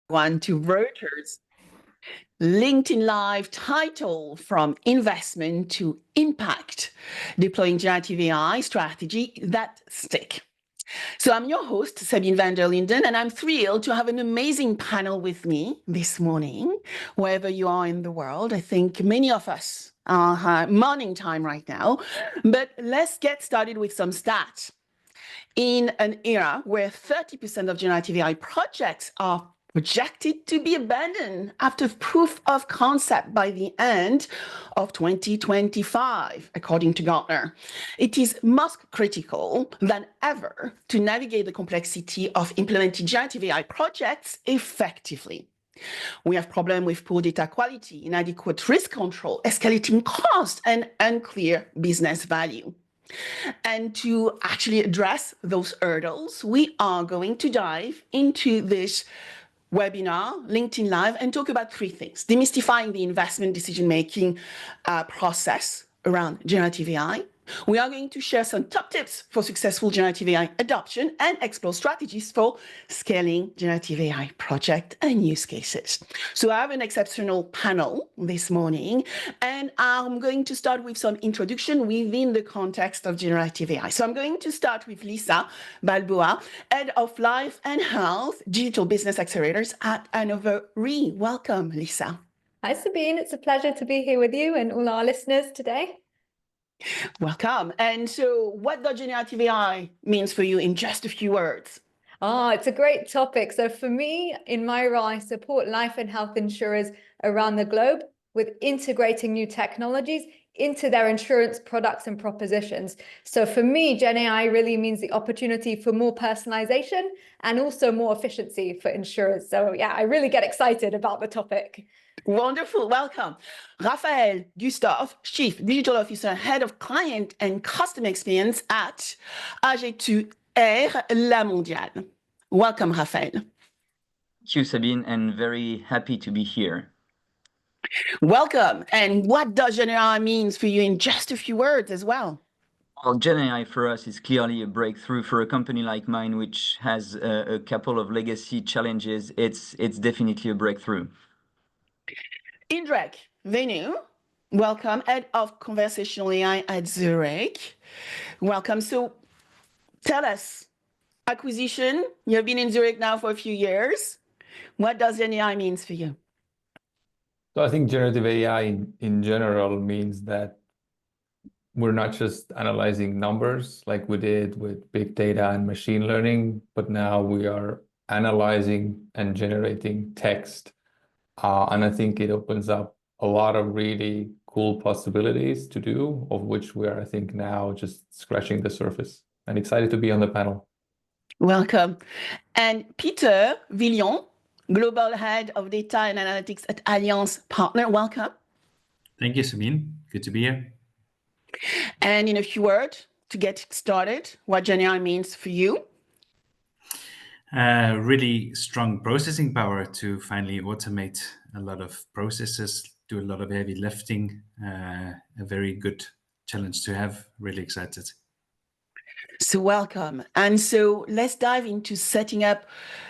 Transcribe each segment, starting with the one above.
One to Reuters. LinkedIn Live title From Investment to Impact, Deploying Generative AI Strategy That Stick. So I'm your host, Sabine van der Linden, and I'm thrilled to have an amazing panel with me this morning, wherever you are in the world. I think many of us are morning time right now, but let's get started with some stats. In an era where 30% of generative AI projects are projected to be abandoned after proof of concept by the end of 2025, according to Gartner. It is most critical than ever to navigate the complexity of implementing generative AI projects effectively. We have problems with poor data quality, inadequate risk control, escalating cost, and unclear business value. And to actually address those hurdles, we are going to dive into this webinar, LinkedIn Live, and talk about three things: demystifying the investment decision-making process around generative AI. We are going to share some top tips for successful generative AI adoption and explore strategies for scaling generative AI project and use cases. So I have an exceptional panel this morning, and I'm going to start with some introduction within the context of generative AI. So I'm going to start with Lisa Balboa, Head of Life and Health Digital Business Accelerators at Hanover Re. Welcome, Lisa. Hi, Sabine. It's a pleasure to be here with you and all our listeners today. Welcome. And so what does generative AI means for you in just a few words? It's a great topic. So for me, in my role, I support life and health insurers around the globe with integrating new technologies into their insurance products and propositions. So for me, GenAI really means the opportunity for more personalization and also more efficiency for insurers. So yeah, I really get excited about the topic. Wonderful. Welcome. Raphaël Gustave, Chief Digital Officer, Head of Client and Customer Experience at AG2R La Mondiale. Welcome, Raphaël. Thank you, Sabine, and very happy to be here. Welcome. And what does GenAI means for you in just a few words as well? Well, GenAI for us is clearly a breakthrough. For a company like mine, which has a couple of legacy challenges, it's definitely a breakthrough. Indrek Venu, welcome, Head of Conversational AI at Zurich. Welcome. So tell us, acquisition, you've been in Zurich now for a few years. What does GenAI means for you? So I think generative AI in general means that we're not just analyzing numbers like we did with big data and machine learning, but now we are analyzing and generating text. And I think it opens up a lot of really cool possibilities to do, of which we are, I think, now just scratching the surface, and excited to be on the panel. Welcome. And Peter Villion, Global Head of Data and Analytics at Allianz Partner. Welcome. Thank you, Sabine. Good to be here. And in a few words, to get started, what GenAI means for you? Really strong processing power to finally automate a lot of processes, do a lot of heavy lifting. A very good challenge to have. Really excited. So welcome. And so let's dive into setting up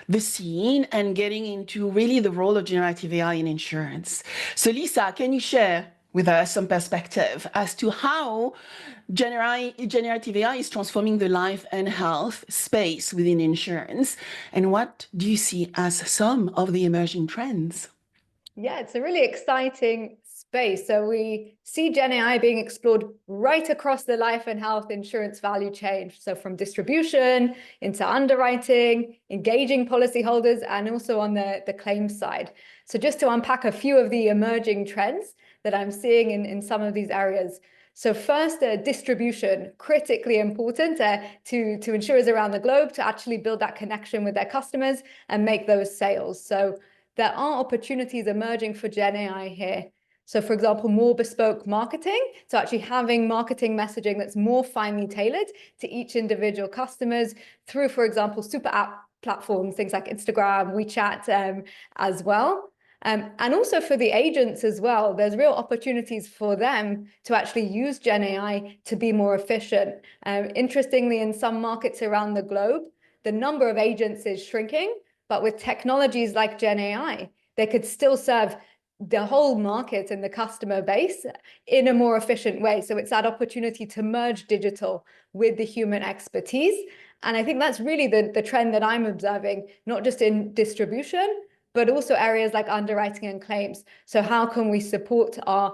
the scene and getting into really the role of generative AI in insurance. So Lisa, can you share with us some perspective as to how generative AI is transforming the life and health space within insurance? And what do you see as some of the emerging trends? Yeah, it's a really exciting space. So we see GenAI being explored right across the life and health insurance value chain. So from distribution into underwriting, engaging policyholders, and also on the claims side. So just to unpack a few of the emerging trends that I'm seeing in some of these areas. So first, distribution, critically important to insurers around the globe to actually build that connection with their customers and make those sales. So there are opportunities emerging for GenAI here. So for example, more bespoke marketing, so actually having marketing messaging that's more finely tailored to each individual customers through, for example, super app platforms, things like Instagram, WeChat as well. And also for the agents as well, there's real opportunities for them to actually use GenAI to be more efficient. Interestingly, in some markets around the globe, the number of agents is shrinking, But with technologies like GenAI, they could still serve the whole market and the customer base in a more efficient way. So it's that opportunity to merge digital with the human expertise. And I think that's really the trend that I'm observing, not just in distribution, but also areas like underwriting and claims. So how can we support our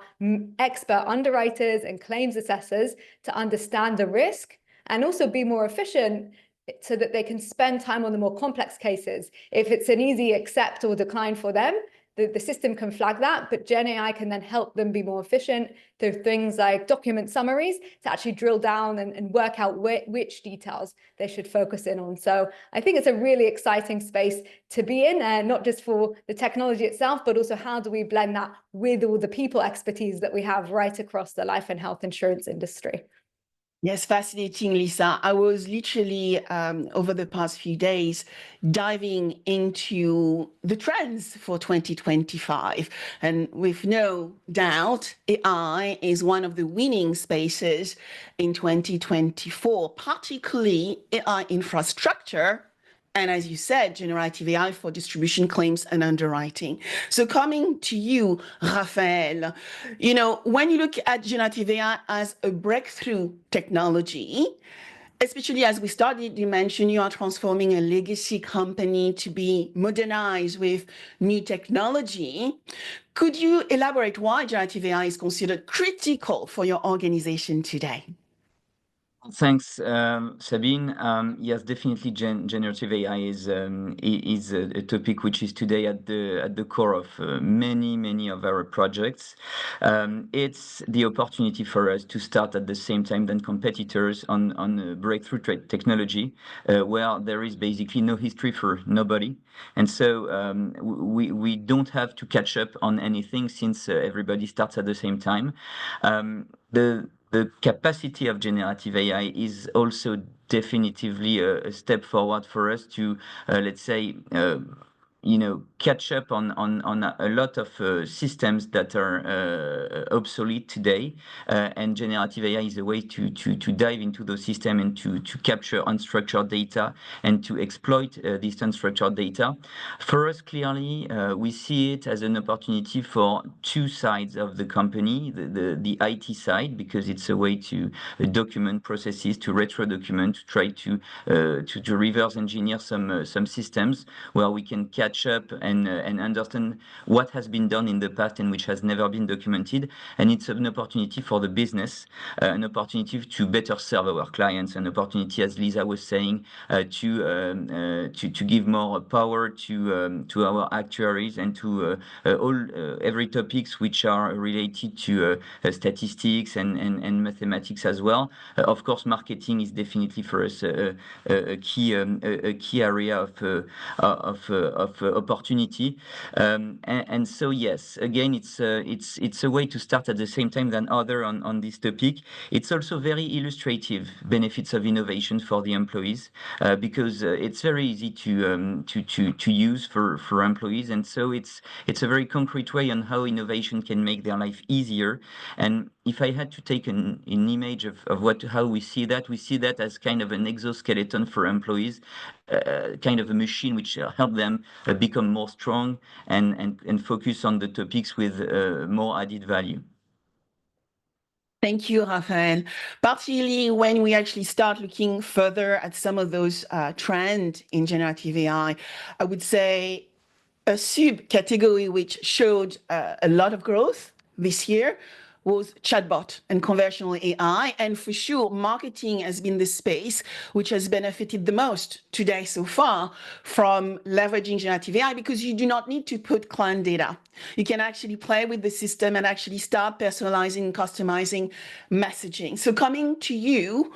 expert underwriters and claims assessors to understand the risk and also be more efficient so that they can spend time on the more complex cases? If it's an easy accept or decline for them, the system can flag that, but GenAI can then help them be more efficient through things like document summaries to actually drill down and work out which details they should focus in on. So I think it's a really exciting space to be in, not just for the technology itself, but also how do we blend that with all the people expertise that we have right across the life and health insurance industry. Yes, fascinating, Lisa. I was literally, over the past few days, diving into the trends for 2025. And with no doubt, AI is one of the winning spaces in 2024, particularly AI infrastructure. And as you said, generative AI for distribution, claims, and underwriting. So coming to you, Raphael, when you look at generative AI as a breakthrough technology, especially as we started, you mentioned you are transforming a legacy company to be modernized with new technology. Could you elaborate why generative AI is considered critical for your organization today? Thanks, Sabine. Yes, definitely, generative AI is a topic which is today at the core of many of our projects. It's the opportunity for us to start at the same time than competitors on breakthrough technology, where there is basically no history for nobody, and so we don't have to catch up on anything since everybody starts at the same time. The capacity of generative AI is also definitively a step forward for us to, let's say, catch up on a lot of systems that are obsolete today, and generative AI is a way to dive into those systems and to capture unstructured data and to exploit this unstructured data. For us, clearly, we see it as an opportunity for two sides of the company: the IT side, because it's a way to document processes, to retro document, to try to reverse engineer some systems where we can catch up and understand what has been done in the past and which has never been documented. And it's an opportunity for the business, an opportunity to better serve our clients, an opportunity, as Lisa was saying, to give more power to our actuaries and to every topics which are related to statistics and mathematics as well. Of course, marketing is definitely for us a key area of opportunity, and so yes, again, it's a way to start at the same time than other on this topic. It's also very illustrative benefits of innovation for the employees, because it's very easy to use for employees, and so it's a very concrete way on how innovation can make their life easier. And if I had to take an image of how we see that as kind of an exoskeleton for employees, kind of a machine which help them become more strong and focus on the topics with more added value. Thank you, Raphael. Particularly when we actually start looking further at some of those trends in generative AI, I would say a subcategory which showed a lot of growth this year was chatbot and conversational AI. And for sure, marketing has been the space which has benefited the most today so far from leveraging generative AI, because you do not need to put client data. You can actually play with the system and actually start personalizing, customizing messaging. So coming to you,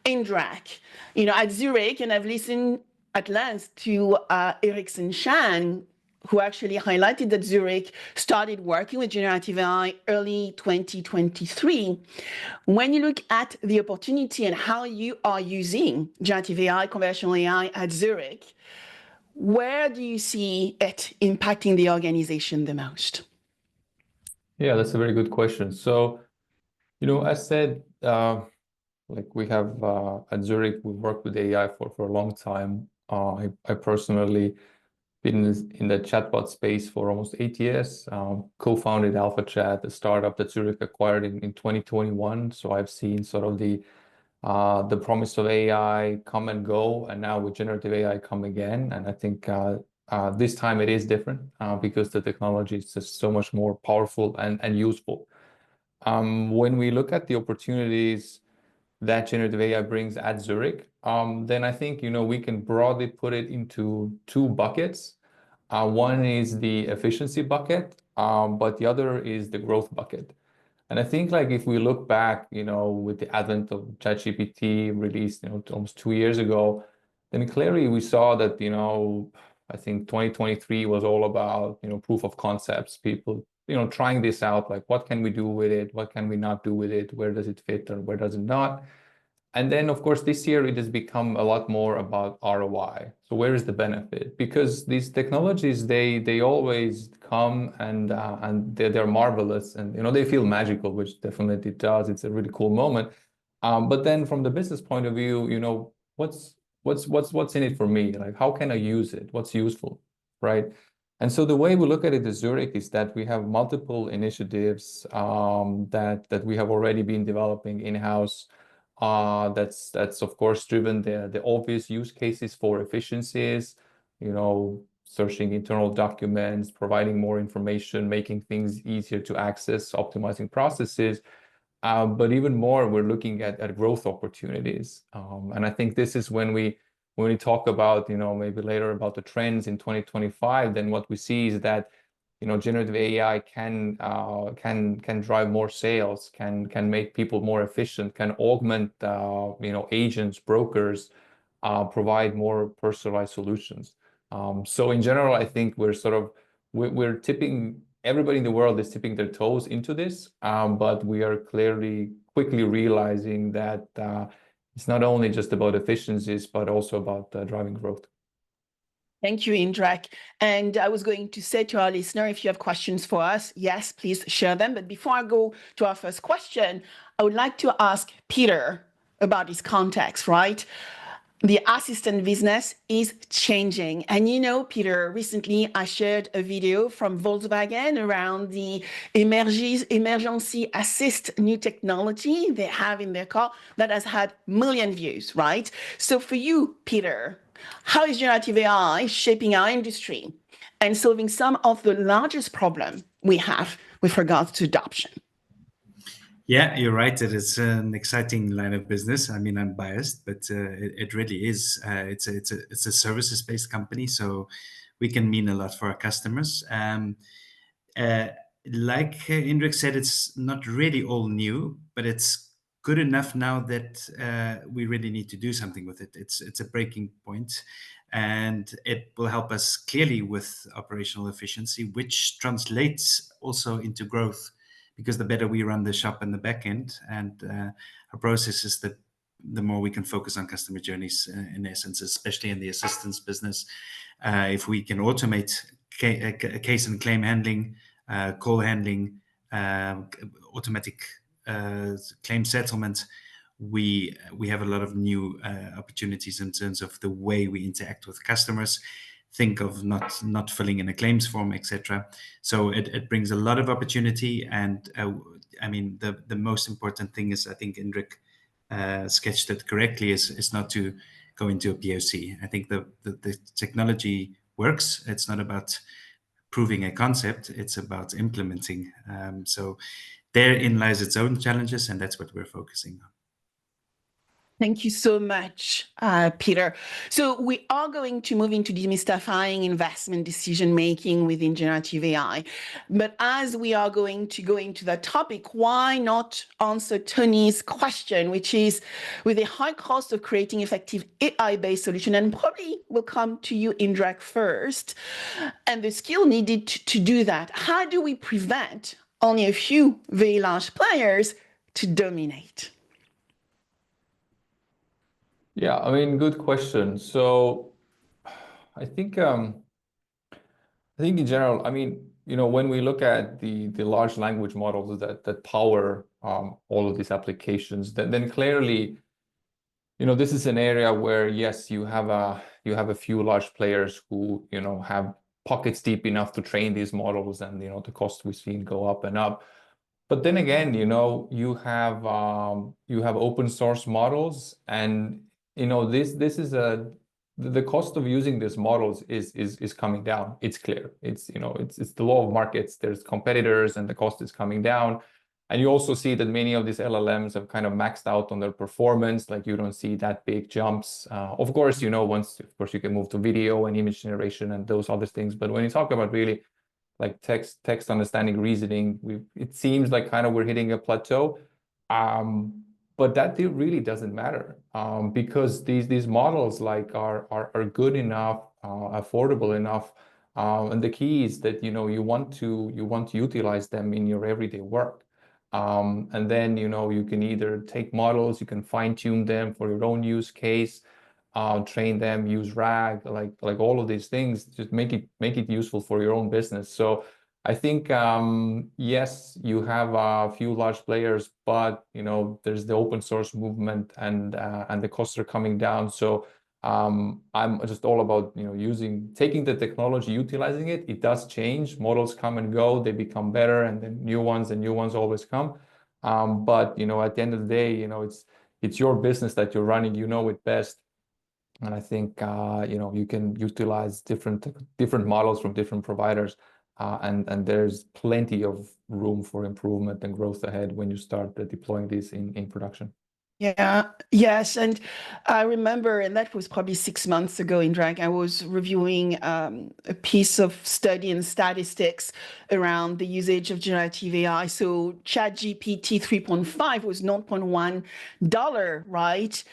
Indrak, at Zurich, and I've listened at length to Erickson Chan, who actually highlighted that Zurich started working with generative AI early 2023. When you look at the opportunity and how you are using generative AI, conversational AI at Zurich, where do you see it impacting the organization the most? Yeah, that's a very good question. So, as said, like we have at Zurich, we've worked with AI for a long time. I personally been in the chatbot space for almost 8 years. Co-founded AlphaChat, a startup that Zurich acquired in 2021. So I've seen sort of the promise of AI come and go, and now with generative AI come again. And I think this time it is different because the technology is just so much more powerful and useful. When we look at the opportunities that generative AI brings at Zurich, then I think, we can broadly put it into two buckets. One is the efficiency bucket, but the other is the growth bucket. And I think like if we look back, with the advent of ChatGPT released, almost 2 years ago, then clearly we saw that, I think 2023 was all about, proof of concepts, people, trying this out, like what can we do with it? What can we not do with it? Where does it fit or where does it not? And then, of course, this year it has become a lot more about ROI. So where is the benefit? Because these technologies, they always come and they're marvelous, and they feel magical, which definitely it does. It's a really cool moment. But then from the business point of view, what's in it for me? Like, how can I use it? What's useful, right? And so the way we look at it at Zurich is that we have multiple initiatives that we have already been developing in-house. That's of course driven the obvious use cases for efficiencies, searching internal documents, providing more information, making things easier to access, optimizing processes. But even more, we're looking at growth opportunities. And I think this is when we talk about, maybe later about the trends in 2025, then what we see is that generative AI can drive more sales, can make people more efficient, can augment agents, brokers, provide more personalized solutions. So in general, I think we're tipping, everybody in the world is tipping their toes into this, but we are quickly realizing that it's not only just about efficiencies, but also about driving growth. Thank you, Indrek. And I was going to say to our listener, if you have questions for us, yes, please share them. But before I go to our first question, I would like to ask Peter about his context, right? The assistant business is changing. And Peter, recently I shared a video from Volkswagen around the emergency assist new technology they have in their car that has had million views, right? So for you, Peter, how is generative AI shaping our industry and solving some of the largest problems we have with regards to adoption? Yeah, you're right that it's an exciting line of business. I mean, I'm biased, but it really is. It's a services-based company, so we can mean a lot for our customers. Like Indrek said, it's not really all new, but it's good enough now that we really need to do something with it. It's a breaking point, and it will help us clearly with operational efficiency, which translates also into growth, because the better we run the shop and the back end and our processes, the more we can focus on customer journeys in essence, especially in the assistance business. If we can automate case and claim handling, call handling, automatic claim settlement, we have a lot of new opportunities in terms of the way we interact with customers. Think of not filling in a claims form, etc. So it brings a lot of opportunity. And I mean, the most important thing is, I think Indrek sketched it correctly, is not to go into a POC. I think the technology works. It's not about proving a concept, it's about implementing. So therein lies its own challenges, and that's what we're focusing on. Thank you so much, Peter. So we are going to move into demystifying investment decision-making within generative AI. But as we are going to go into that topic, why not answer Tony's question, which is, with the high cost of creating effective AI-based solution, and probably will come to you, Indrek, first, and the skill needed to do that, how do we prevent only a few very large players to dominate? Yeah, I mean, good question. So I think in general, I mean, when we look at the large language models that power all of these applications, then clearly, this is an area where, yes, you have You have a few large players who, have pockets deep enough to train these models, and, the cost we've seen go up and up. But then again, you have open source models, and this is the cost of using these models is coming down. It's clear. It's the law of markets. There's competitors, and the cost is coming down. And you also see that many of these LLMs have kind of maxed out on their performance. Like, you don't see that big jumps. Of course, once you can move to video and image generation and those other things. But when you talk about really like text understanding, reasoning, it seems like kind of we're hitting a plateau. But that really doesn't matter, because these models like are good enough, affordable enough, and the key is that you want to utilize them in your everyday work. And then you can either take models, you can fine-tune them for your own use case, train them, use RAG, like all of these things, just make it useful for your own business. So I think, yes, you have a few large players, but there's the open source movement, and the costs are coming down. So I'm just all about taking the technology, utilizing it. It does change. Models come and go, they become better, and then new ones always come. But at the end of the day, it's your business that you're running. You know it best. And I think you can utilize different models from different providers, and there's plenty of room for improvement and growth ahead when you start deploying these in production. Yeah, yes. And I remember, and that was probably 6 months ago in Drag, I was reviewing a piece of study and statistics around the usage of generative AI. So ChatGPT 3.5 was $0.1, right?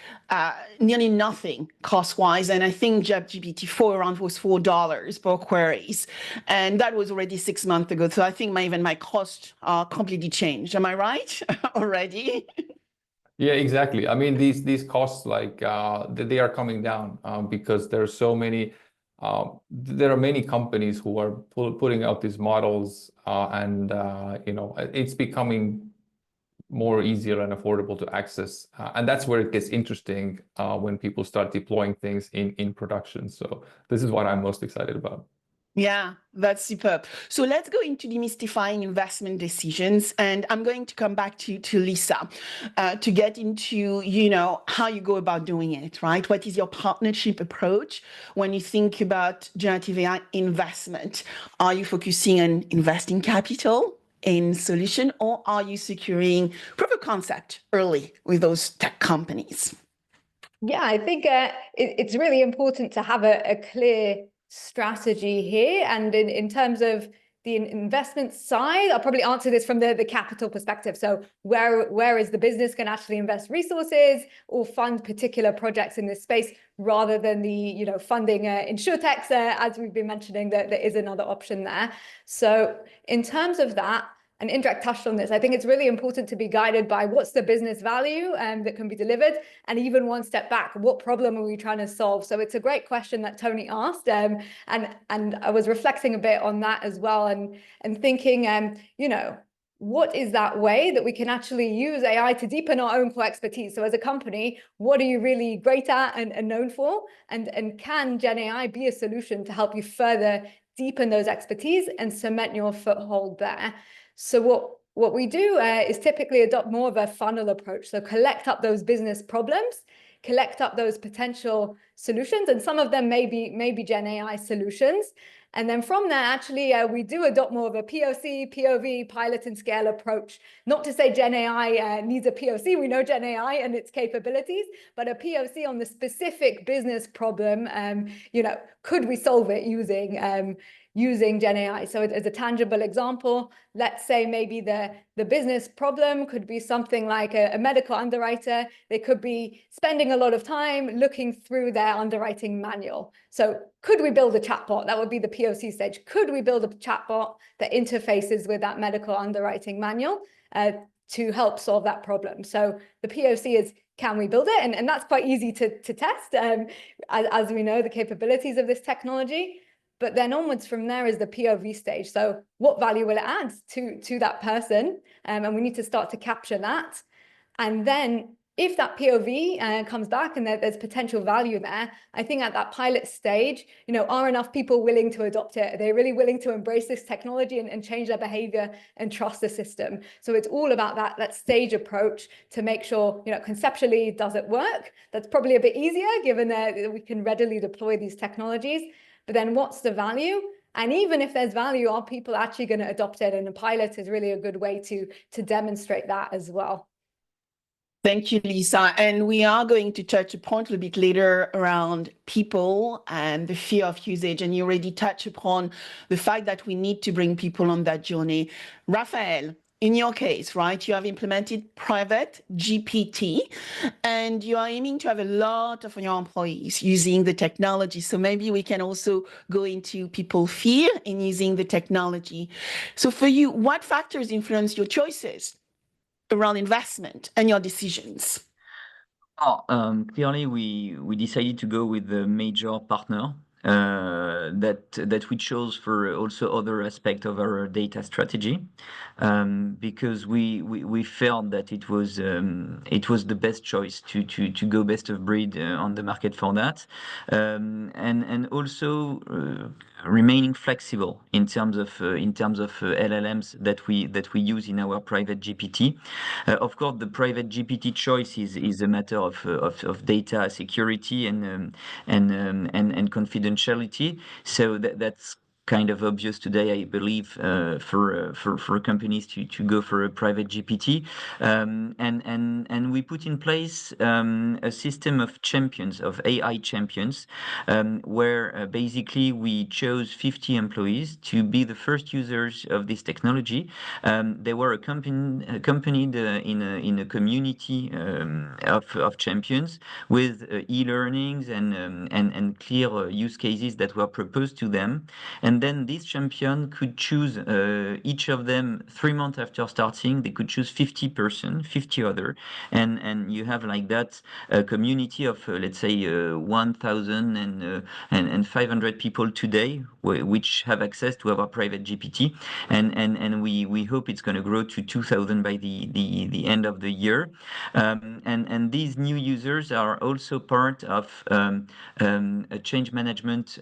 Nearly nothing cost-wise. And I think ChatGPT 4 around was $4 per queries. And that was already 6 months ago. So I think even my costs are completely changed. Am I right already? Yeah, exactly. I mean, these costs, like they are coming down, because there are many companies who are putting out these models, and it's becoming more easier and affordable to access, and that's where it gets interesting, when people start deploying things in production. So this is what I'm most excited about. Yeah, that's superb. So let's go into demystifying investment decisions. And I'm going to come back to Lisa to get into, how you go about doing it, right? What is your partnership approach when you think about generative AI investment? Are you focusing on investing capital in solution, or are you securing proof of concept early with those tech companies? Yeah, I think it's really important to have a clear strategy here. And in terms of the investment side, I'll probably answer this from the capital perspective. So where is the business can actually invest resources or fund particular projects in this space, rather than the funding insurtechs, as we've been mentioning, that there is another option there. So in terms of that, and Indrek touched on this, I think it's really important to be guided by what's the business value that can be delivered, and even one step back, what problem are we trying to solve? So it's a great question that Tony asked, and I was reflecting a bit on that as well, and thinking, what is that way that we can actually use AI to deepen our own core expertise? So as a company, what are you really great at and known for? And can GenAI be a solution to help you further deepen those expertise and cement your foothold there? So what we do is typically adopt more of a funnel approach. So collect up those business problems, collect up those potential solutions, and some of them may be GenAI solutions. And then from there, actually, we do adopt more of a POC, POV, pilot and scale approach. Not to say GenAI needs a POC. We know GenAI and its capabilities, but a POC on the specific business problem. Could we solve it using GenAI? So as a tangible example, let's say maybe the business problem could be something like a medical underwriter. They could be spending a lot of time looking through their underwriting manual. So could we build a chatbot? That would be the POC stage. Could we build a chatbot that interfaces with that medical underwriting manual to help solve that problem? So the POC is, can we build it? And that's quite easy to test, as we know the capabilities of this technology. But then onwards from there is the POV stage. So what value will it add to that person? And we need to start to capture that. And then if that POV comes back and there's potential value there, I think at that pilot stage, are enough people willing to adopt it? Are they really willing to embrace this technology and change their behavior and trust the system? So it's all about that stage approach to make sure, conceptually, does it work? That's probably a bit easier given that we can readily deploy these technologies. But then what's the value? And even if there's value, are people actually going to adopt it? And a pilot is really a good way to demonstrate that as well. Thank you, Lisa. And we are going to touch a point a little bit later around people and the fear of usage. And you already touched upon the fact that we need to bring people on that journey. Raphael, in your case, right, you have implemented private GPT and you are aiming to have a lot of your employees using the technology. So maybe we can also go into people's fear in using the technology. So for you, what factors influence your choices around investment and your decisions? Clearly, we decided to go with a major partner that we chose for also other aspects of our data strategy, because we felt that it was the best choice to go best of breed on the market for that, and also remaining flexible in terms of LLMs that we use in our private GPT. Of course, the private GPT choice is a matter of data security and confidentiality. So that's kind of obvious today, I believe, for companies to go for a private GPT, and we put in place a system of champions, of AI champions, where basically we chose 50 employees to be the first users of this technology. They were accompanied in a community of champions with e-learnings and clear use cases that were proposed to them. And then this champion could choose, each of them 3 months after starting, they could choose 50 other. And you have like that a community of, let's say, 1,500 people today, which have access to our private GPT. And we hope it's going to grow to 2,000 by the end of the year. And these new users are also part of a change management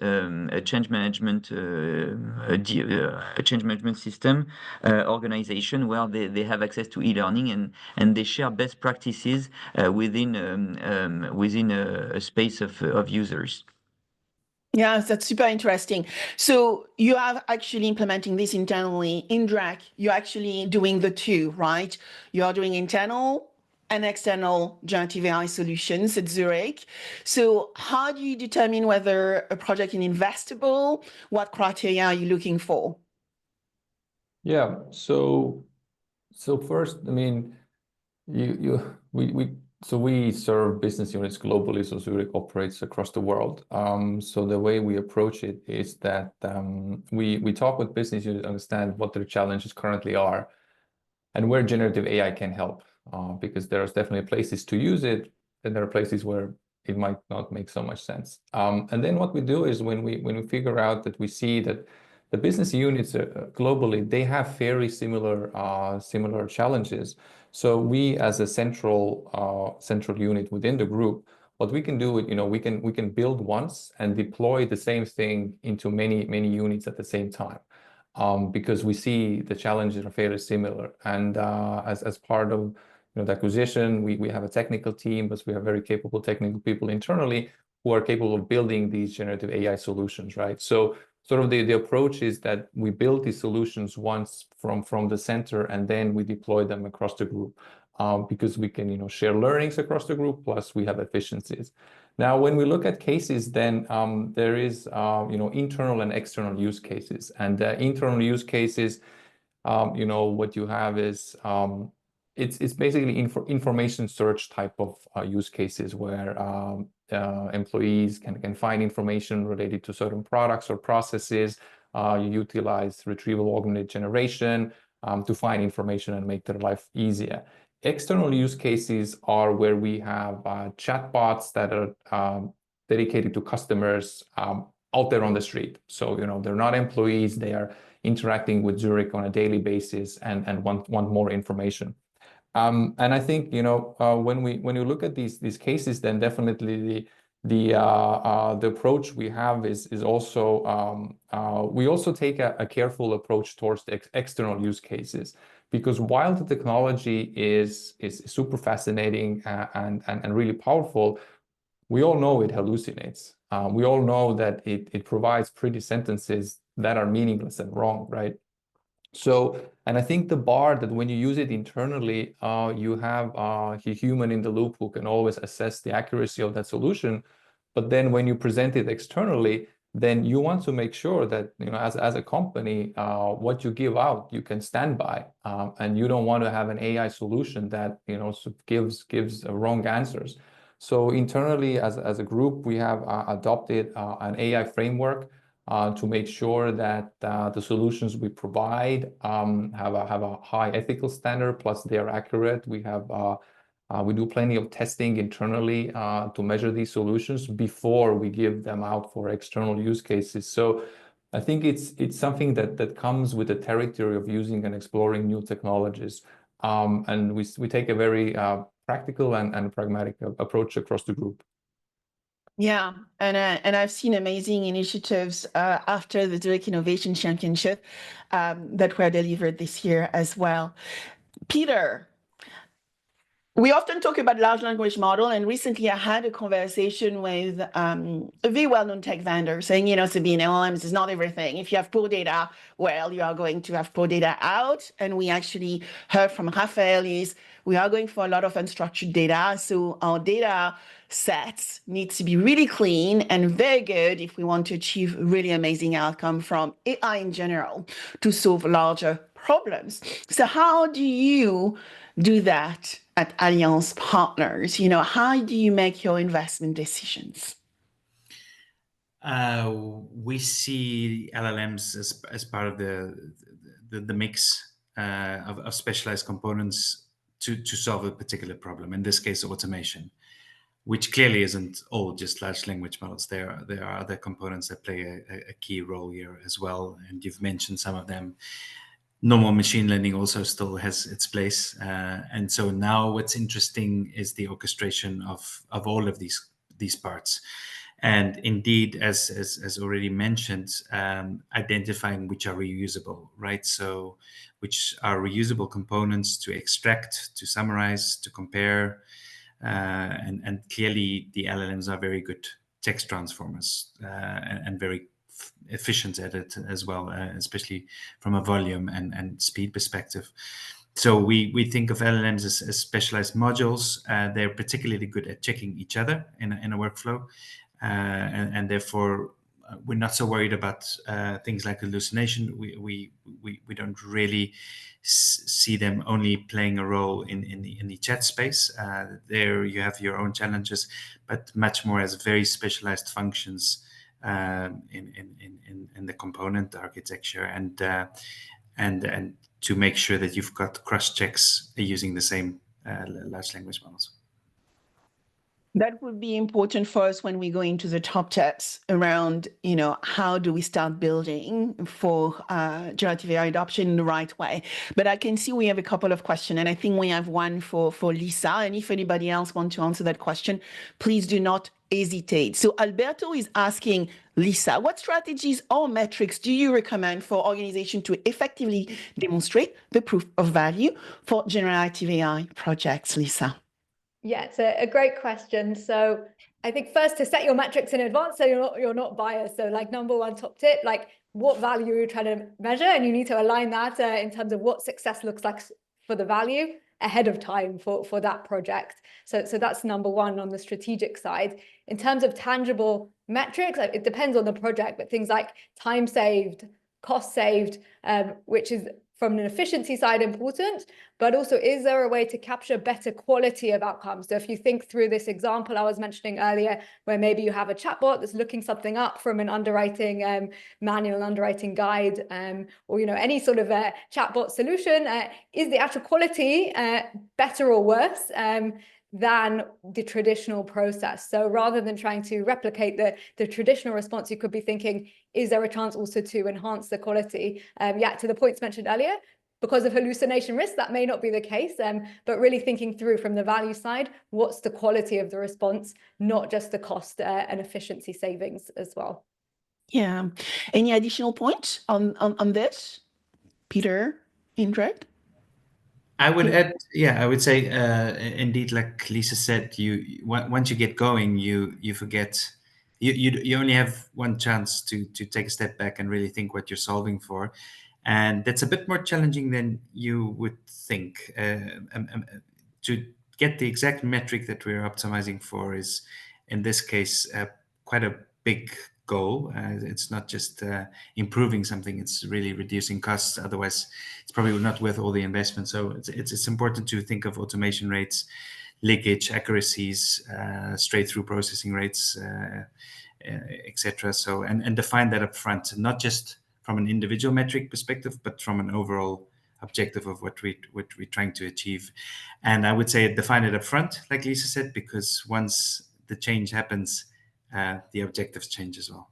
system organization where they have access to e-learning and they share best practices within a space of users. Yeah, that's super interesting. So you are actually implementing this internally in DRAC. You're actually doing the two, right? You are doing internal and external generative AI solutions at Zurich. So how do you determine whether a project is investable? What criteria are you looking for? Yeah, so first, I mean, we serve business units globally, so Zurich operates across the world. So the way we approach it is that we talk with business units, understand what their challenges currently are, and where generative AI can help. Because there's definitely places to use it, and there are places where it might not make so much sense. And then what we do is when we figure out that we see that the business units globally, they have very similar challenges. So we, as a central unit within the group, what we can do, we can build once and deploy the same thing into many units at the same time, because we see the challenges are fairly similar. And as part of the acquisition, we have a technical team, but we have very capable technical people internally who are capable of building these generative AI solutions, right? So sort of the approach is that we build these solutions once from the center, and then we deploy them across the group, because we can share learnings across the group, plus we have efficiencies. Now, when we look at cases, then there is internal and external use cases. And internal use cases, what you have is it's basically information search type of use cases where employees can find information related to certain products or processes. You utilize retrieval augmented generation to find information and make their life easier. External use cases are where we have chatbots that are dedicated to customers out there on the street. So, they're not employees, they are interacting with Zurich on a daily basis and want more information. And I think, when you look at these cases, then definitely the approach we have is also we also take a careful approach towards the external use cases, because while the technology is super fascinating and really powerful, we all know it hallucinates. We all know that it provides pretty sentences that are meaningless and wrong, right? So, and I think the bar that when you use it internally, you have a human in the loop who can always assess the accuracy of that solution. But then when you present it externally, then you want to make sure that, as a company, what you give out, you can stand by. And you don't want to have an AI solution that, gives wrong answers. So internally, as a group, we have adopted an AI framework to make sure that the solutions we provide have a high ethical standard, plus they are accurate. We do plenty of testing internally to measure these solutions before we give them out for external use cases. So I think it's something that comes with the territory of using and exploring new technologies. And we take a very practical and pragmatic approach across the group. Yeah, and I've seen amazing initiatives after the Zurich Innovation Championship that were delivered this year as well. Peter, we often talk about large language model, and recently I had a conversation with a very well-known tech vendor saying, Sabine, LLMs is not everything. If you have poor data, well, you are going to have poor data out. And we actually heard from Raphael is we are going for a lot of unstructured data. So our data sets need to be really clean and very good if we want to achieve really amazing outcome from AI in general to solve larger problems. So how do you do that at Allianz Partners? How do you make your investment decisions? We see LLMs as part of the mix of specialized components to solve a particular problem. In this case, automation, which clearly isn't all just large language models. There are other components that play a key role here as well, and you've mentioned some of them. Normal machine learning also still has its place, and so now what's interesting is the orchestration of all of these parts, and indeed, as already mentioned, identifying which are reusable, right? So which are reusable components to extract, to summarize, to compare, and clearly the LLMs are very good text transformers and very efficient at it as well, especially from a volume and speed perspective. So we think of LLMs as specialized modules. They're particularly good at checking each other in a workflow, and therefore we're not so worried about things like hallucination. We don't really see them only playing a role in the chat space. There you have your own challenges, but much more as very specialized functions in the component architecture, and to make sure that you've got cross checks using the same large language models. That would be important for us when we go into the top tips around, how do we start building for generative AI adoption in the right way. But I can see we have a couple of questions, and I think we have one for Lisa. And if anybody else wants to answer that question, please do not hesitate. So Alberto is asking Lisa, what strategies or metrics do you recommend for organizations to effectively demonstrate the proof of value for generative AI projects, Lisa? Yeah, it's a great question. So I think first, to set your metrics in advance so you're not biased. So like number one top tip, like what value are you trying to measure? And you need to align that in terms of what success looks like for the value ahead of time for that project. So that's number one on the strategic side. In terms of tangible metrics, it depends on the project, but things like time saved, cost saved, which is from an efficiency side important, but also is there a way to capture better quality of outcomes? So if you think through this example I was mentioning earlier, where maybe you have a chatbot that's looking something up from an underwriting manual underwriting guide, or any sort of chatbot solution, is the actual quality better or worse than the traditional process? So rather than trying to replicate the traditional response, you could be thinking, is there a chance also to enhance the quality? To the points mentioned earlier, because of hallucination risk, that may not be the case, but really thinking through from the value side, what's the quality of the response, not just the cost and efficiency savings as well. Yeah. Any additional points on this, Peter, Indrek? I would add, I would say, indeed, like Lisa said, once you get going, you forget, you only have one chance to take a step back and really think what you're solving for, and that's a bit more challenging than you would think. To get the exact metric that we're optimizing for is, in this case, quite a big goal. It's not just improving something; it's really reducing costs. Otherwise, it's probably not worth all the investment. So it's important to think of automation rates, leakage, accuracies, straight through processing rates, etc. So and define that up front, not just from an individual metric perspective, but from an overall objective of what we're trying to achieve. And I would say define it up front, like Lisa said, because once the change happens, the objectives change as well.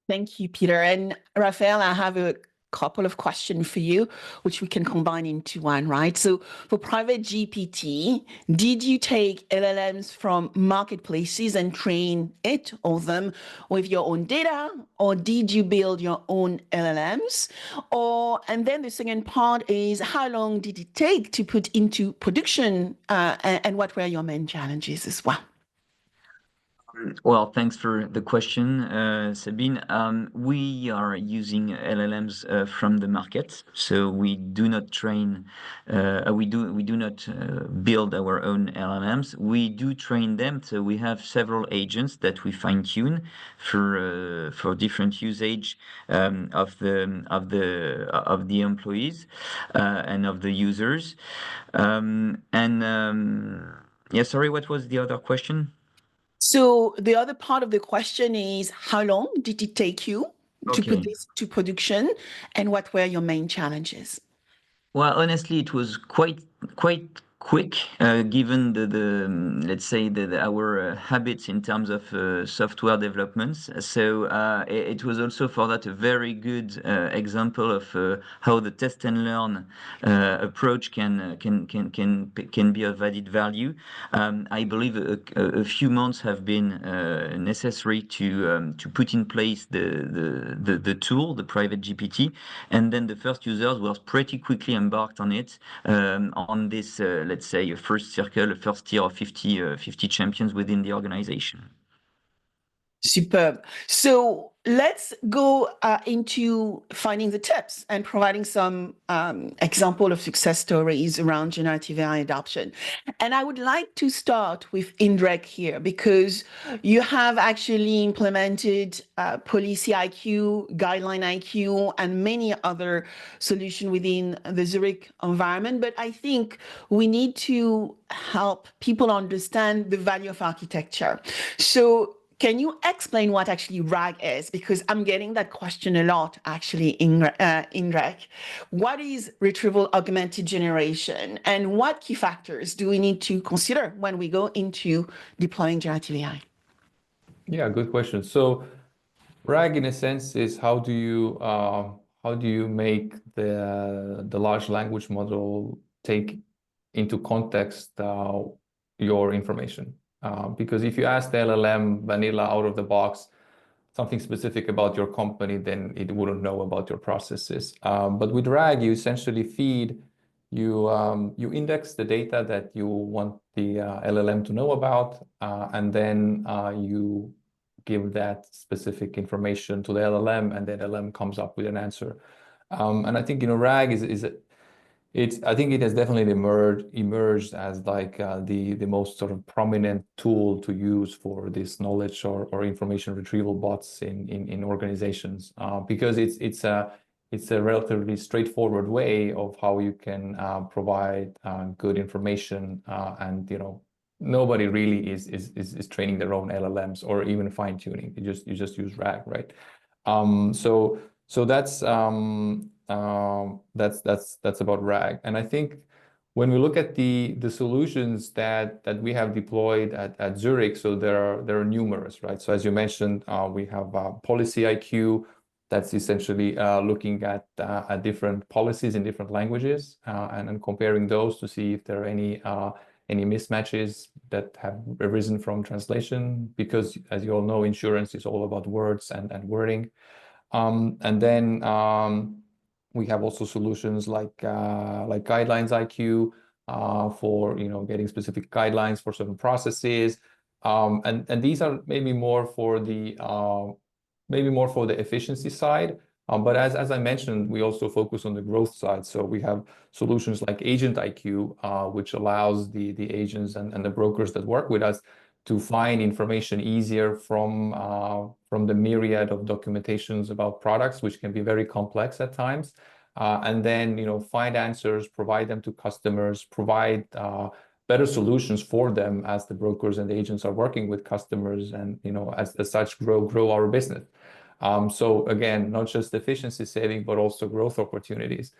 Thank you, Peter. And Raphael, I have a couple of questions for you, which we can combine into one, right? So for private GPT, did you take LLMs from marketplaces and train it or them with your own data, or did you build your own LLMs? And then the second part is, how long did it take to put into production, and what were your main challenges as well? Well, thanks for the question, Sabine. We are using LLMs from the market, so we do not train. We do not build our own LLMs. We do train them. So we have several agents that we fine tune for different usage of the employees and of the users. Yeah, sorry, what was the other question? So the other part of the question is, how long did it take you to put this to production, and what were your main challenges? Well, honestly, it was quite quick, given let's say our habits in terms of software developments. So it was also for that a very good example of how the test and learn approach can be of added value. I believe a few months have been necessary to put in place the tool, the private GPT, and then the first users were pretty quickly embarked on it, on this let's say a first circle, a first tier of 50 champions within the organization. Superb. So let's go into finding the tips and providing some example of success stories around generative AI adoption. And I would like to start with Indrek here, because you have actually implemented Policy IQ, Guideline IQ, and many other solutions within the Zurich environment. But I think we need to help people understand the value of architecture. So can you explain what actually RAG is? Because I'm getting that question a lot, actually, Indrek. What is retrieval augmented generation, and what key factors do we need to consider when we go into deploying generative AI? Yeah, good question. So RAG, in a sense, is how do you make the large language model take into context your information? Because if you ask the LLM vanilla out of the box something specific about your company, then it wouldn't know about your processes. But with RAG, you essentially you index the data that you want the LLM to know about, and then you give that specific information to the LLM, and the LLM comes up with an answer. And I think RAG I think it has definitely emerged as like the most sort of prominent tool to use for this knowledge or information retrieval bots in organizations, because it's a relatively straightforward way of how you can provide good information, and nobody really is training their own LLMs or even fine tuning. You just use RAG, right? So that's about RAG. And I think when we look at the solutions that we have deployed at Zurich, so there are numerous, right? So as you mentioned, we have Policy IQ That's essentially looking at different policies in different languages and comparing those to see if there are any mismatches that have arisen from translation, because as you all know, insurance is all about words and wording. And then we have also solutions like Guidelines IQ for getting specific guidelines for certain processes. And these are maybe more for the efficiency side. But as I mentioned, we also focus on the growth side. So we have solutions like Agent IQ, which allows the agents and the brokers that work with us to find information easier from the myriad of documentations about products, which can be very complex at times. And then find answers, provide them to customers, provide better solutions for them as the brokers and the agents are working with customers, and as such grow our business. So again, not just efficiency saving, but also growth opportunities.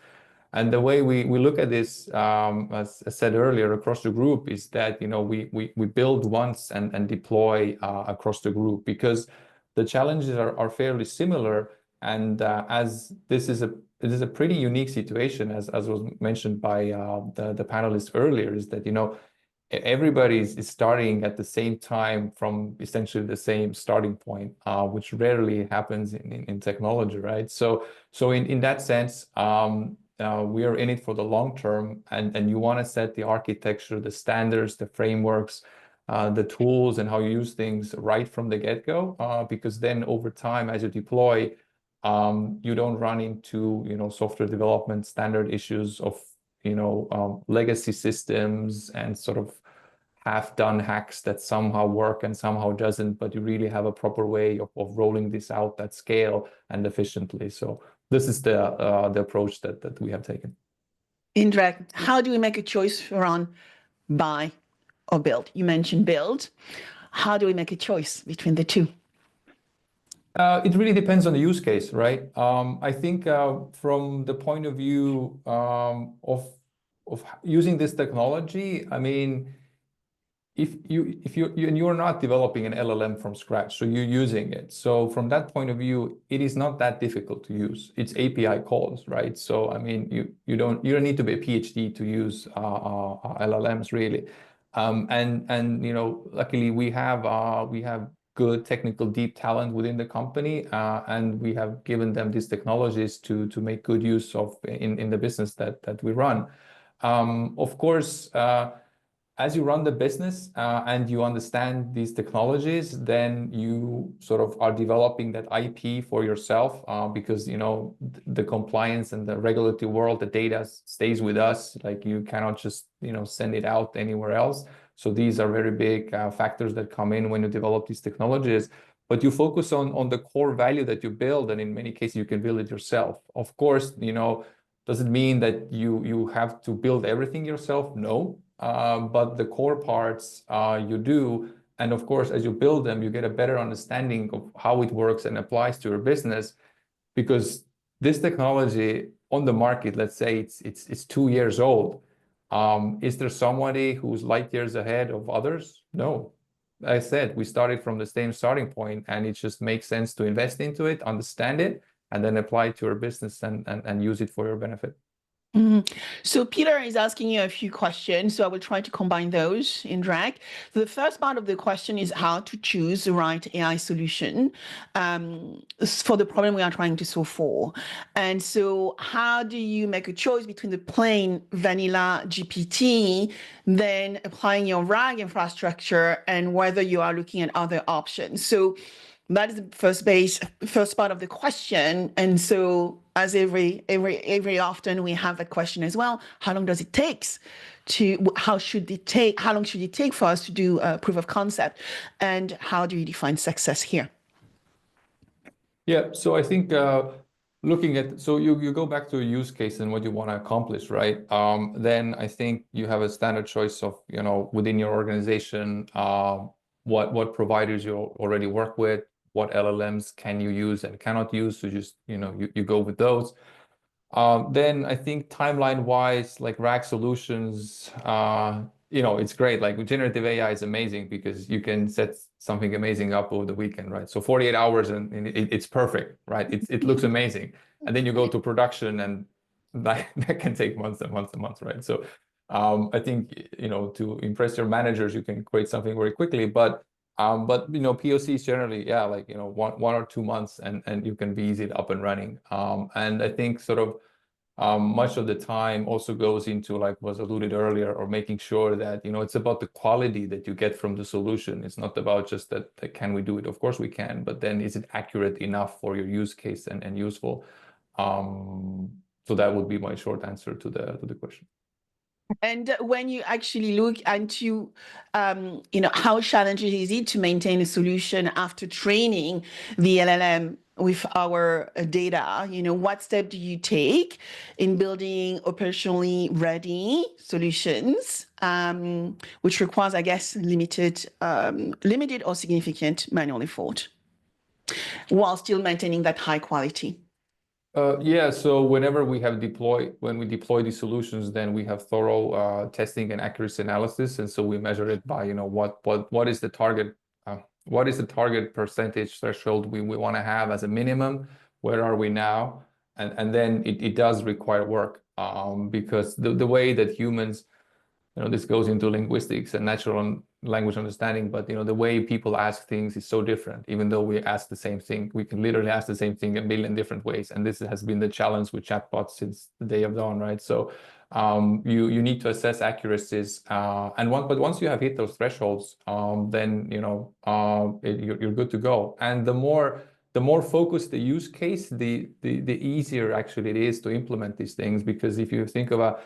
And the way we look at this, as I said earlier, across the group, is that we build once and deploy across the group, because the challenges are fairly similar. And as this is a pretty unique situation, as was mentioned by the panelists earlier, is that everybody is starting at the same time from essentially the same starting point, which rarely happens in technology, right? So in that sense, we are in it for the long term, and you want to set the architecture, the standards, the frameworks, the tools, and how you use things right from the get-go, because then over time, as you deploy, you don't run into software development standard issues of legacy systems and sort of half-done hacks that somehow work and somehow doesn't, but you really have a proper way of rolling this out at scale and efficiently. So this is the approach that we have taken. Indrek, how do we make a choice around buy or build? You mentioned build. How do we make a choice between the two? It really depends on the use case, right? I think from the point of view of using this technology, I mean, if you're not developing an LLM from scratch, so you're using it. So from that point of view, it is not that difficult to use. It's API calls, right? So I mean, you don't need to be a PhD to use LLMs, really. And luckily we have good technical deep talent within the company, and we have given them these technologies to make good use of in the business that we run. Of course, as you run the business and you understand these technologies, then you sort of are developing that IP for yourself, because the compliance and the regulatory world, the data stays with us. Like, you cannot just send it out anywhere else. So these are very big factors that come in when you develop these technologies. But you focus on the core value that you build, and in many cases you can build it yourself. Of course, does it mean that you have to build everything yourself? No. But the core parts you do. And of course, as you build them, you get a better understanding of how it works and applies to your business. Because this technology on the market, let's say it's 2 years old. Is there somebody who's light years ahead of others? No. I said we started from the same starting point, and it just makes sense to invest into it, understand it, and then apply it to your business and use it for your benefit. So Peter is asking you a few questions, so I will try to combine those in drag. The first part of the question is how to choose the right AI solution for the problem we are trying to solve for. And so how do you make a choice between the plain vanilla GPT, then applying your RAG infrastructure, and whether you are looking at other options? So that is the first part of the question. And so, as every often, we have a question as well: how long does it take how long should it take for us to do a proof of concept, and how do you define success here? Yeah, so I think looking at, so you go back to a use case and what you want to accomplish, right? Then I think you have a standard choice of within your organization, what providers you already work with, what LLMs can you use and cannot use. So just you go with those. Then I think timeline wise, like RAG solutions it's great. Like generative AI is amazing because you can set something amazing up over the weekend, right? So 48 hours and it's perfect, right? It looks amazing. And then you go to production and that can take months and months and months, right? So I think, to impress your managers, you can create something very quickly, but POCs generally, yeah, like, 1 or 2 months and you can be easily up and running. And I think sort of much of the time also goes into, like was alluded earlier, or making sure that, it's about the quality that you get from the solution. It's not about just that can we do it? Of course we can, but then is it accurate enough for your use case and useful? So that would be my short answer to the question. And when you actually look into, how challenging is it to maintain a solution after training the LLM with our data? What step do you take in building operationally ready solutions, which requires, I guess, limited or significant manual effort, while still maintaining that high quality? Yeah, so when we deploy these solutions, then we have thorough testing and accuracy analysis, and so we measure it by what is the target percentage threshold we want to have as a minimum, where are we now, and then it does require work, because the way that humans, this goes into linguistics and natural language understanding, but the way people ask things is so different. Even though we ask the same thing, we can literally ask the same thing a million different ways, and this has been the challenge with chatbots since the day of dawn, right? So you need to assess accuracies, but once you have hit those thresholds, then you're good to go. And the more focused the use case, the easier actually it is to implement these things, because if you think about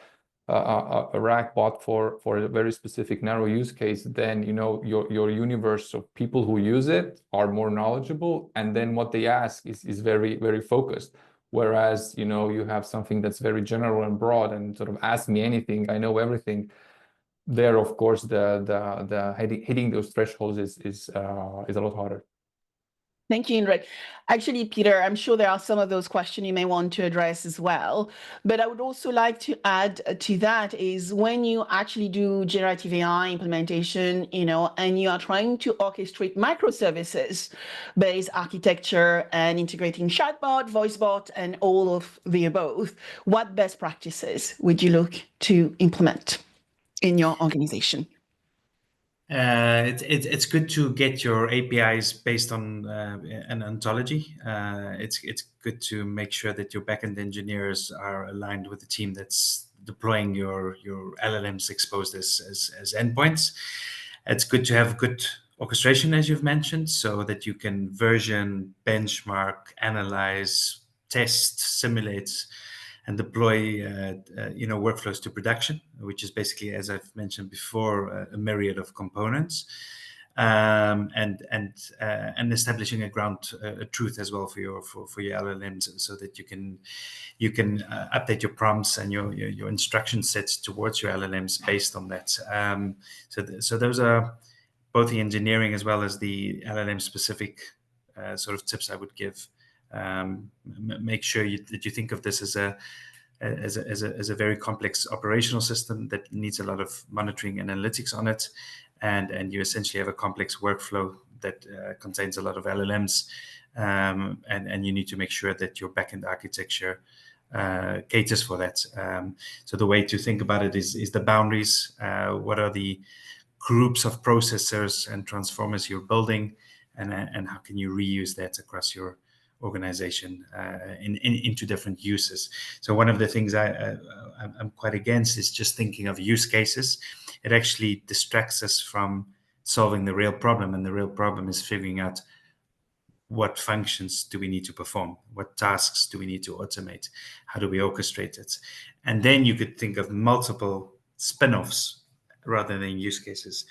a RAG bot for a very specific narrow use case, then your universe of people who use it are more knowledgeable, and then what they ask is very, very focused. Whereas you have something that's very general and broad and sort of ask me anything, I know everything. There, of course, the hitting those thresholds is a lot harder. Thank you, Indrek. Actually, Peter, I'm sure there are some of those questions you may want to address as well. But I would also like to add to that is when you actually do generative AI implementation, and you are trying to orchestrate microservices-based architecture and integrating chatbot, voice bot, and all of the above, what best practices would you look to implement in your organization? It's good to get your APIs based on an ontology. It's good to make sure that your backend engineers are aligned with the team that's deploying your LLMs exposed as endpoints. It's good to have good orchestration, as you've mentioned, so that you can version, benchmark, analyze, test, simulate, and deploy workflows to production, which is basically, as I've mentioned before, a myriad of components, and establishing a ground truth as well for your LLMs, so that you can update your prompts and your instruction sets towards your LLMs based on that. So those are both the engineering as well as the LLM specific sort of tips I would give. Make sure that you think of this as a very complex operational system that needs a lot of monitoring and analytics on it, and you essentially have a complex workflow that contains a lot of LLMs, and you need to make sure that your backend architecture caters for that. So the way to think about it is the boundaries. What are the groups of processors and transformers you're building, and how can you reuse that across your organization into different uses? So one of the things I'm quite against is just thinking of use cases. It actually distracts us from solving the real problem, and the real problem is figuring out what functions do we need to perform, what tasks do we need to automate, how do we orchestrate it, and then you could think of multiple spin-offs rather than use cases,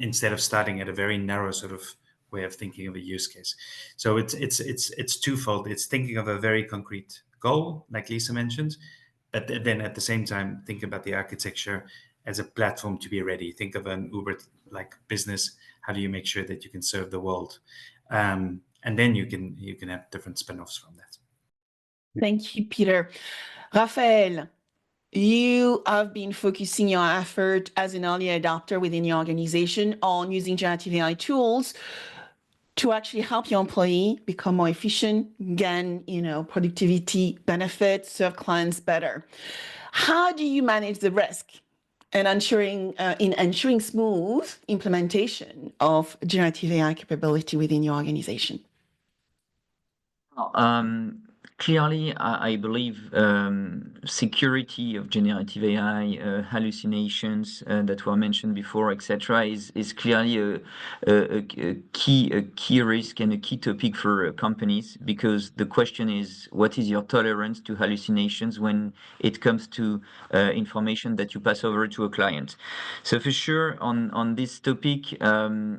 instead of starting at a very narrow sort of way of thinking of a use case. So it's twofold. It's thinking of a very concrete goal, like Lisa mentioned, but then at the same time think about the architecture as a platform to be ready. Think of an Uber-like business. How do you make sure that you can serve the world? And then you can have different spin-offs from that. Thank you, Peter. Raphael, you have been focusing your effort as an early adopter within your organization on using generative AI tools to actually help your employee become more efficient, gain, productivity benefits, serve clients better. How do you manage the risk and ensuring smooth implementation of generative AI capability within your organization? Clearly, I believe security of generative AI, hallucinations that were mentioned before, etc., is clearly a key risk and a key topic for companies, because the question is, what is your tolerance to hallucinations when it comes to information that you pass over to a client? So for sure, on this topic,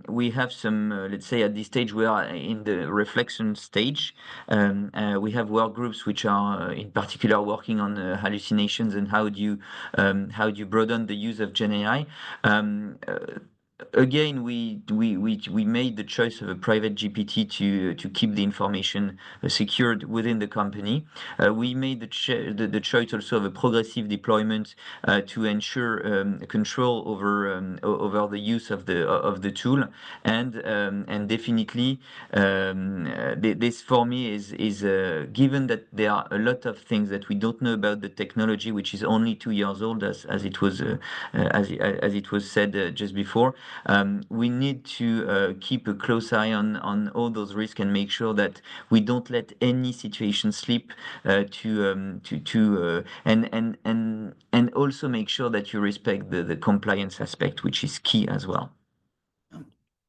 we have some, let's say, at this stage we are in the reflection stage. We have work groups which are in particular working on hallucinations and how do you broaden the use of GenAI. Again, we made the choice of a private GPT to keep the information secured within the company. We made the choice also of a progressive deployment to ensure control over the use of the tool, and definitely this for me is given that there are a lot of things that we don't know about the technology, which is only 2 years old, as it was said just before. We need to keep a close eye on all those risks and make sure that we don't let any situation slip, and also make sure that you respect the compliance aspect, which is key as well.